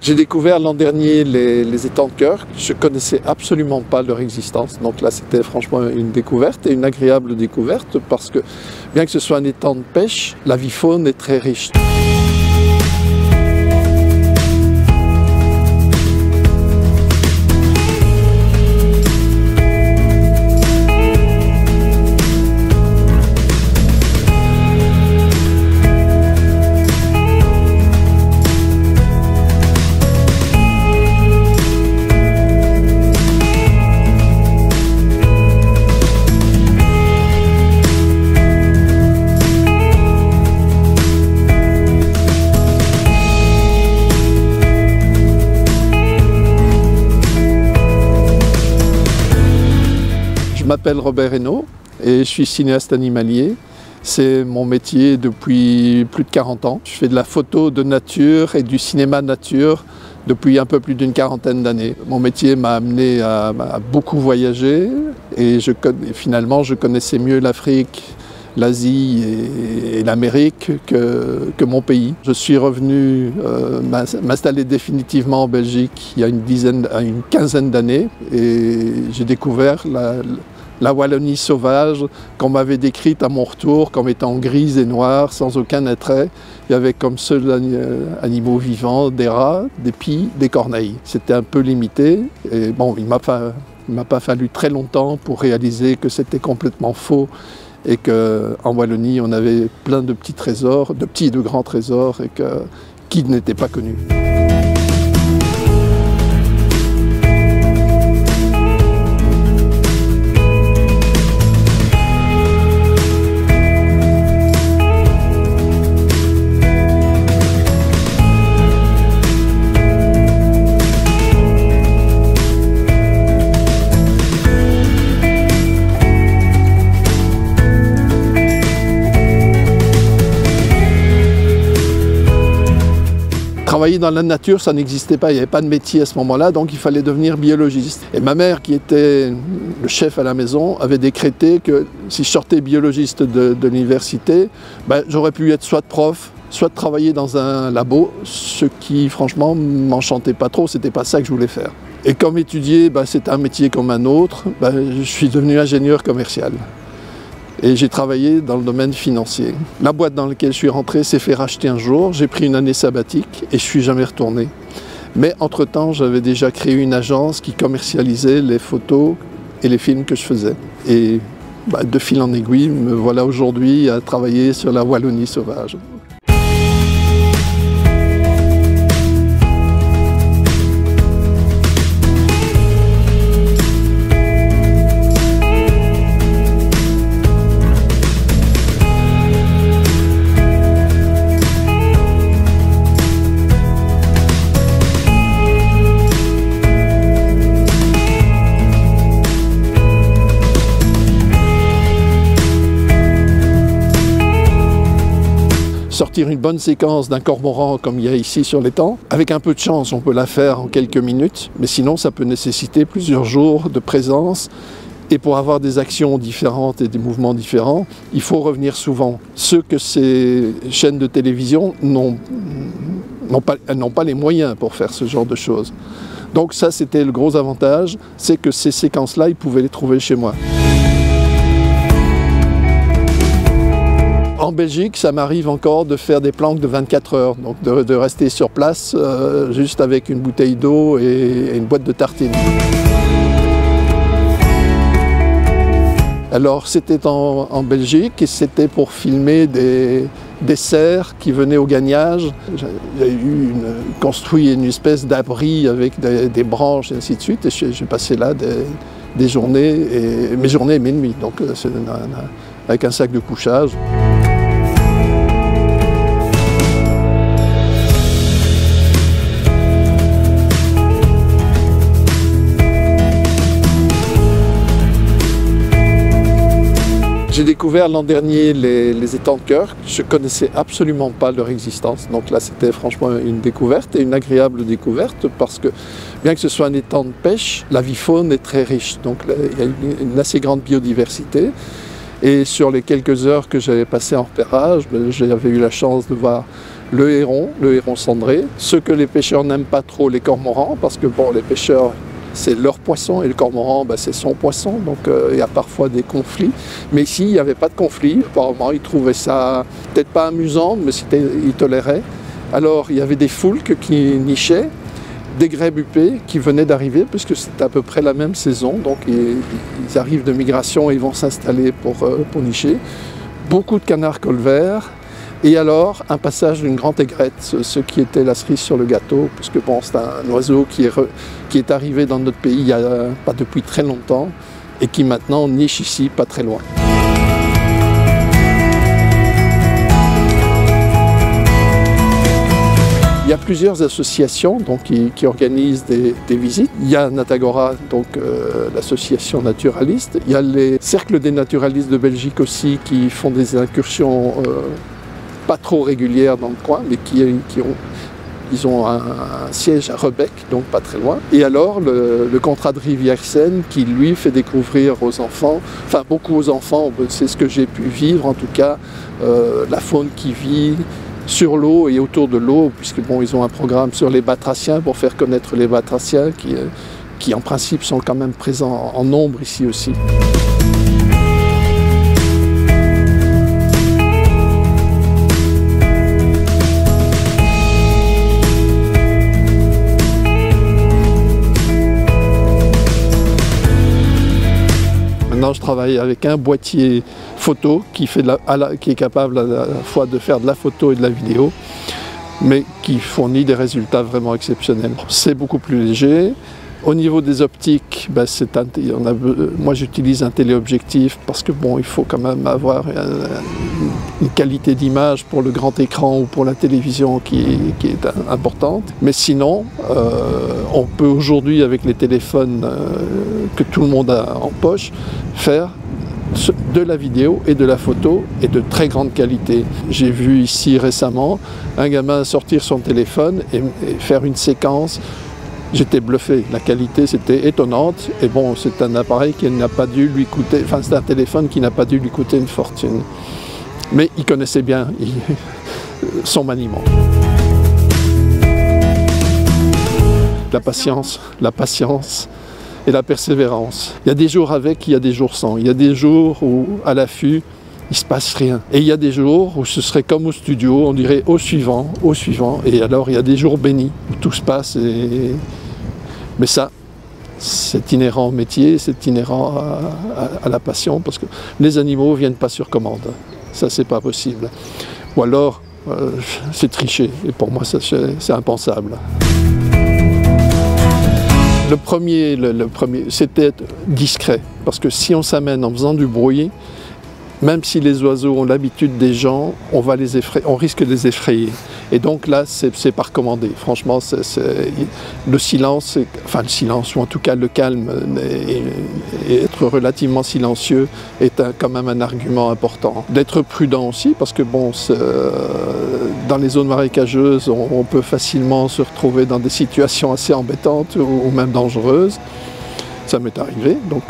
J'ai découvert l'an dernier les étangs de Cœur. Je ne connaissais absolument pas leur existence. Donc là, c'était franchement une découverte et une agréable découverte parce que, bien que ce soit un étang de pêche, la vie faune est très riche. Je m'appelle Robert Hainaut et je suis cinéaste animalier. C'est mon métier depuis plus de 40 ans. Je fais de la photo de nature et du cinéma nature depuis un peu plus d'une quarantaine d'années. Mon métier m'a amené à beaucoup voyager et finalement je connaissais mieux l'Afrique, l'Asie et l'Amérique que mon pays. Je suis revenu m'installer définitivement en Belgique il y a une quinzaine d'années et j'ai découvert la Wallonie sauvage qu'on m'avait décrite à mon retour comme étant grise et noire, sans aucun attrait. Il y avait comme seuls animaux vivants des rats, des pies, des corneilles. C'était un peu limité et bon, il ne m'a pas fallu très longtemps pour réaliser que c'était complètement faux et qu'en Wallonie, on avait plein de petits trésors, de petits et de grands trésors, et qui n'étaient pas connus. Travailler dans la nature, ça n'existait pas, il n'y avait pas de métier à ce moment-là, donc il fallait devenir biologiste. Et ma mère, qui était le chef à la maison, avait décrété que si je sortais biologiste de l'université, j'aurais pu être soit prof, soit travailler dans un labo, ce qui franchement m'enchantait pas trop, c'était pas ça que je voulais faire. Et comme étudier, c'est un métier comme un autre, je suis devenu ingénieur commercial. Et j'ai travaillé dans le domaine financier. La boîte dans laquelle je suis rentré s'est fait racheter un jour, j'ai pris une année sabbatique et je ne suis jamais retourné. Mais entre-temps, j'avais déjà créé une agence qui commercialisait les photos et les films que je faisais. Et de fil en aiguille, me voilà aujourd'hui à travailler sur la Wallonie sauvage. Sortir une bonne séquence d'un cormoran comme il y a ici sur l'étang. Avec un peu de chance, on peut la faire en quelques minutes, mais sinon ça peut nécessiter plusieurs jours de présence. Et pour avoir des actions différentes et des mouvements différents, il faut revenir souvent. Ce que ces chaînes de télévision n'ont pas les moyens pour faire ce genre de choses. Donc ça, c'était le gros avantage, c'est que ces séquences-là, ils pouvaient les trouver chez moi. En Belgique, ça m'arrive encore de faire des planques de 24 heures, donc de rester sur place juste avec une bouteille d'eau et une boîte de tartines. Alors c'était en Belgique et c'était pour filmer des cerfs qui venaient au gagnage. Il y a eu construit une espèce d'abri avec des branches et ainsi de suite et j'ai passé là des journées, mes journées et mes nuits, donc avec un sac de couchage. J'ai découvert l'an dernier les étangs de Cœur. Je ne connaissais absolument pas leur existence. Donc là, c'était franchement une découverte et une agréable découverte parce que, bien que ce soit un étang de pêche, la vie faune est très riche. Donc il y a une assez grande biodiversité. Et sur les quelques heures que j'avais passées en repérage, j'avais eu la chance de voir le héron cendré. Ce que les pêcheurs n'aiment pas trop, les cormorans, parce que bon, les pêcheurs, c'est leur poisson et le cormoran, ben, c'est son poisson, donc il y a parfois des conflits. Mais ici, il n'y avait pas de conflit. Apparemment, ils trouvaient ça peut-être pas amusant, mais ils toléraient. Alors, il y avait des foulques qui nichaient, des grèbes huppés qui venaient d'arriver, puisque c'était à peu près la même saison, donc ils arrivent de migration et ils vont s'installer pour nicher. Beaucoup de canards colverts, et alors un passage d'une grande aigrette, ce qui était la cerise sur le gâteau, puisque bon, c'est un oiseau qui est arrivé dans notre pays il n'y a pas depuis très longtemps, et qui maintenant niche ici, pas très loin. Il y a plusieurs associations donc, qui organisent des visites. Il y a Natagora, donc l'association naturaliste. Il y a les cercles des naturalistes de Belgique aussi qui font des incursions pas trop régulières dans le coin, mais ils ont un siège à Rebec, donc pas très loin. Et alors le contrat de Rivière-Seine qui lui fait découvrir aux enfants, enfin beaucoup aux enfants, c'est ce que j'ai pu vivre en tout cas, la faune qui vit sur l'eau et autour de l'eau, puisque bon, ils ont un programme sur les batraciens pour faire connaître les batraciens qui en principe sont quand même présents en nombre ici aussi. Maintenant, je travaille avec un boîtier photo qui est capable à la fois de faire de la photo et de la vidéo, mais qui fournit des résultats vraiment exceptionnels. C'est beaucoup plus léger. Au niveau des optiques, ben moi j'utilise un téléobjectif parce que bon, il faut quand même avoir une qualité d'image pour le grand écran ou pour la télévision qui est importante. Mais sinon, on peut aujourd'hui avec les téléphones que tout le monde a en poche, faire de la vidéo et de la photo et de très grande qualité. J'ai vu ici récemment un gamin sortir son téléphone et faire une séquence. J'étais bluffé, la qualité c'était étonnante et bon, c'est un appareil qui n'a pas dû lui coûter, enfin c'est un téléphone qui n'a pas dû lui coûter une fortune. Mais il connaissait bien son maniement. La patience et la persévérance. Il y a des jours avec, il y a des jours sans. Il y a des jours où à l'affût, il ne se passe rien. Et il y a des jours où ce serait comme au studio, on dirait au suivant. Et alors il y a des jours bénis où tout se passe. Mais ça, c'est inhérent au métier, c'est inhérent à la passion, parce que les animaux ne viennent pas sur commande. Ça, c'est pas possible. Ou alors, c'est tricher. Et pour moi, c'est impensable. Le premier, c'était être discret. Parce que si on s'amène en faisant du bruit, même si les oiseaux ont l'habitude des gens, on risque de les effrayer. Et donc là, c'est pas recommandé. Franchement, le silence, enfin le silence, ou en tout cas le calme, et être relativement silencieux est quand même un argument important. D'être prudent aussi, parce que bon, dans les zones marécageuses, on peut facilement se retrouver dans des situations assez embêtantes ou même dangereuses. Ça m'est arrivé, donc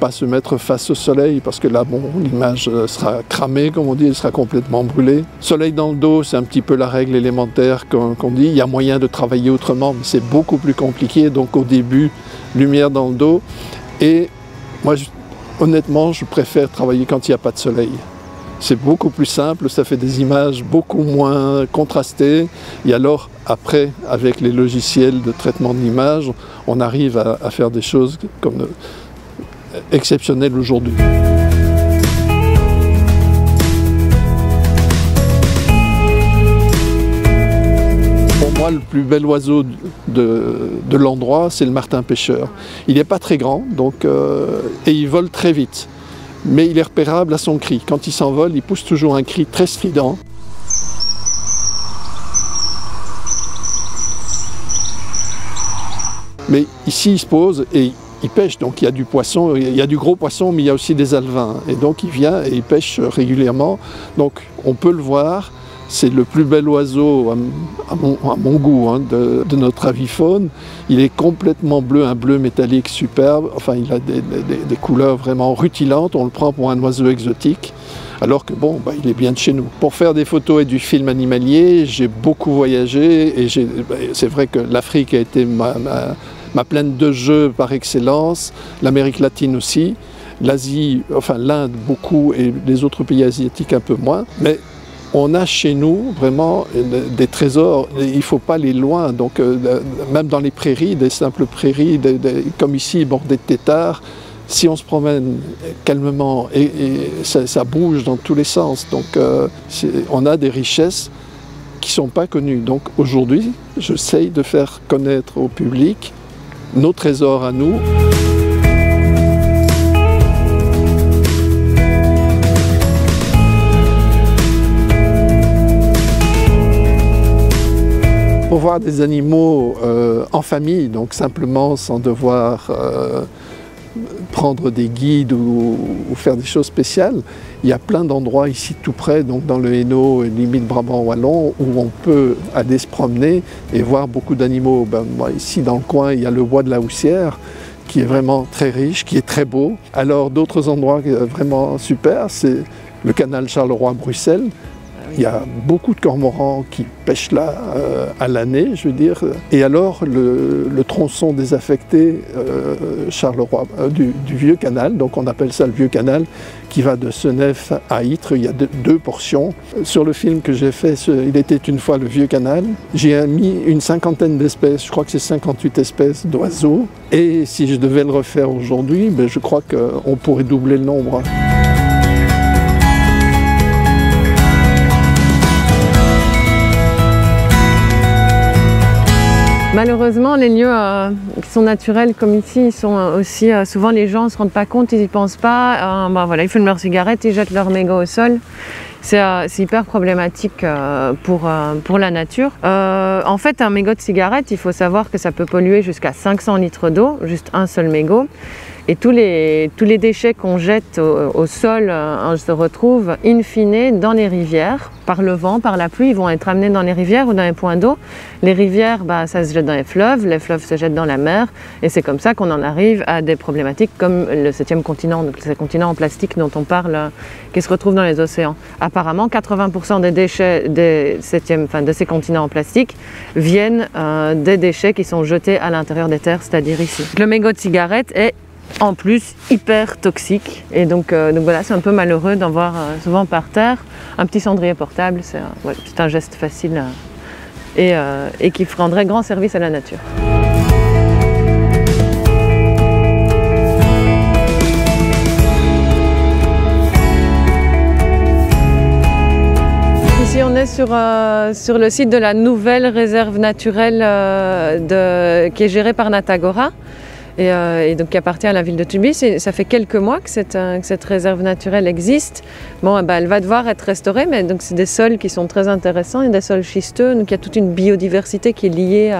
pas se mettre face au soleil parce que là, bon, l'image sera cramée, comme on dit, elle sera complètement brûlée. Soleil dans le dos, c'est un petit peu la règle élémentaire qu'on dit. Il y a moyen de travailler autrement, mais c'est beaucoup plus compliqué. Donc au début, lumière dans le dos. Et moi, honnêtement, je préfère travailler quand il n'y a pas de soleil. C'est beaucoup plus simple, ça fait des images beaucoup moins contrastées. Et alors, après, avec les logiciels de traitement de l'image, on arrive à faire des choses comme exceptionnelles aujourd'hui. Pour moi, le plus bel oiseau de l'endroit, c'est le martin pêcheur. Il n'est pas très grand, donc, et il vole très vite. Mais il est repérable à son cri. Quand il s'envole, il pousse toujours un cri très strident. Mais ici, il se pose et il pêche. Donc il y a du poisson, il y a du gros poisson, mais il y a aussi des alevins. Et donc il vient et il pêche régulièrement. Donc on peut le voir. C'est le plus bel oiseau, à mon goût, hein, de notre avifaune. Il est complètement bleu, un bleu métallique superbe. Enfin, il a des couleurs vraiment rutilantes. On le prend pour un oiseau exotique. alors que bon, il est bien de chez nous. Pour faire des photos et du film animalier, j'ai beaucoup voyagé et c'est vrai que l'Afrique a été ma plaine de jeu par excellence, l'Amérique latine aussi, l'Asie, enfin l'Inde beaucoup et les autres pays asiatiques un peu moins, mais on a chez nous vraiment des trésors, il ne faut pas aller loin, donc même dans les prairies, des simples prairies, comme ici, bordées de têtards, si on se promène calmement et ça bouge dans tous les sens, donc on a des richesses qui ne sont pas connues. Donc aujourd'hui, j'essaye de faire connaître au public nos trésors à nous. Pour voir des animaux en famille, donc simplement sans devoir prendre des guides ou faire des choses spéciales, il y a plein d'endroits ici tout près, donc dans le Hainaut, limite Brabant-Wallon, où on peut aller se promener et voir beaucoup d'animaux. Moi, ici dans le coin, il y a le bois de la Houssière, qui est vraiment très riche, qui est très beau. Alors d'autres endroits vraiment super, c'est le canal Charleroi-Bruxelles. Il y a beaucoup de cormorans qui pêchent là à l'année, je veux dire. Et alors, le tronçon désaffecté Charleroi, du vieux canal, donc on appelle ça le vieux canal, qui va de Senef à Ytre. Il y a deux portions. Sur le film que j'ai fait, Il était une fois le vieux canal, j'ai mis une cinquantaine d'espèces, je crois que c'est 58 espèces d'oiseaux. Et si je devais le refaire aujourd'hui, je crois qu'on pourrait doubler le nombre. Malheureusement, les lieux qui sont naturels comme ici, ils sont aussi souvent les gens ne se rendent pas compte, ils n'y pensent pas. Voilà, ils fument leurs cigarettes, ils jettent leurs mégots au sol. C'est hyper problématique pour la nature. En fait, un mégot de cigarette, il faut savoir que ça peut polluer jusqu'à 500 litres d'eau, juste un seul mégot. Et tous les déchets qu'on jette au sol se retrouvent in fine dans les rivières. Par le vent, par la pluie, ils vont être amenés dans les rivières ou dans les points d'eau. Les rivières, ça se jette dans les fleuves se jettent dans la mer. Et c'est comme ça qu'on en arrive à des problématiques comme le 7e continent, donc le continent en plastique dont on parle, qui se retrouve dans les océans. Apparemment, 80% des déchets de ces continents en plastique viennent des déchets qui sont jetés à l'intérieur des terres, c'est-à-dire ici. Le mégot de cigarette est en plus hyper toxique et donc voilà, c'est un peu malheureux d'en voir souvent par terre. Un petit cendrier portable, c'est un geste facile et qui rendrait grand service à la nature. Ici on est sur le site de la nouvelle réserve naturelle qui est gérée par Natagora. Et donc qui appartient à la ville de Tubi. Ça fait quelques mois que cette réserve naturelle existe. Bon, elle va devoir être restaurée, mais donc c'est des sols qui sont très intéressants, il y a des sols schisteux, donc il y a toute une biodiversité qui est liée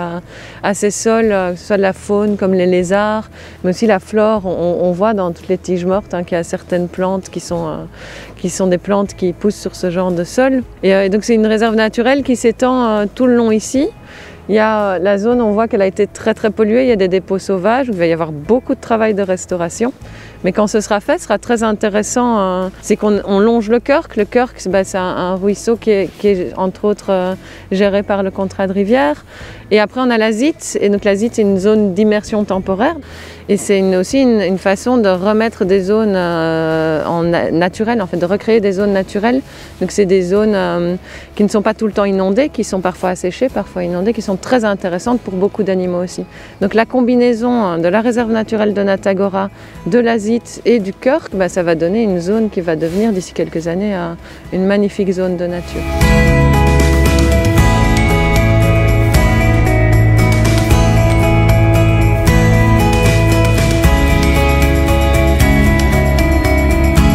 à ces sols, que ce soit de la faune comme les lézards, mais aussi la flore. On voit dans toutes les tiges mortes qu'il y a certaines plantes qui sont des plantes qui poussent sur ce genre de sol. Et donc c'est une réserve naturelle qui s'étend tout le long ici. Il y a la zone, on voit qu'elle a été très polluée, il y a des dépôts sauvages, il va y avoir beaucoup de travail de restauration. Mais quand ce sera fait, ce sera très intéressant, c'est qu'on longe le Kirk. Le Kirk, c'est un ruisseau qui est entre autres géré par le contrat de rivière. Et après on a la Zitte, et donc la Zitte est une zone d'immersion temporaire. Et c'est aussi une façon de remettre des zones naturelles, en fait, de recréer des zones naturelles. Donc c'est des zones qui ne sont pas tout le temps inondées, qui sont parfois asséchées, parfois inondées, qui sont très intéressantes pour beaucoup d'animaux aussi. Donc la combinaison de la réserve naturelle de Natagora, de la Zitte et du Kirk, ça va donner une zone qui va devenir d'ici quelques années une magnifique zone de nature.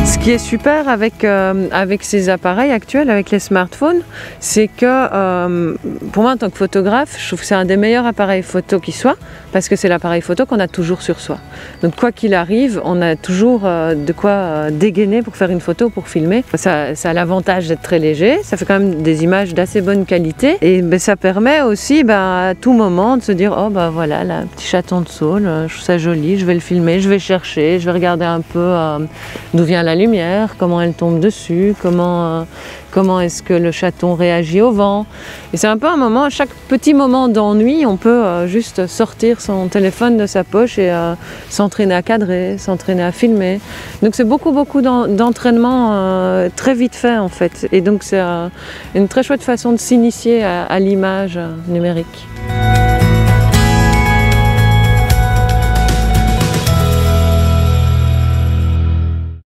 Ce qui est super avec ces appareils actuels, avec les smartphones, c'est que pour moi en tant que photographe, je trouve que c'est un des meilleurs appareils photo qui soit, parce que c'est l'appareil photo qu'on a toujours sur soi. Donc quoi qu'il arrive, on a toujours de quoi dégainer pour faire une photo, pour filmer. Ça a l'avantage d'être très léger, ça fait quand même des images d'assez bonne qualité et ça permet aussi à tout moment de se dire oh voilà, là, un petit chaton de saule, je trouve ça joli, je vais le filmer, je vais chercher, je vais regarder un peu d'où vient la lumière. lumière, comment elle tombe dessus, comment est-ce que le chaton réagit au vent. Et c'est un peu un moment, à chaque petit moment d'ennui, on peut juste sortir son téléphone de sa poche et s'entraîner à cadrer, s'entraîner à filmer. Donc c'est beaucoup d'entraînement très vite fait en fait. Et donc c'est une très chouette façon de s'initier à l'image numérique.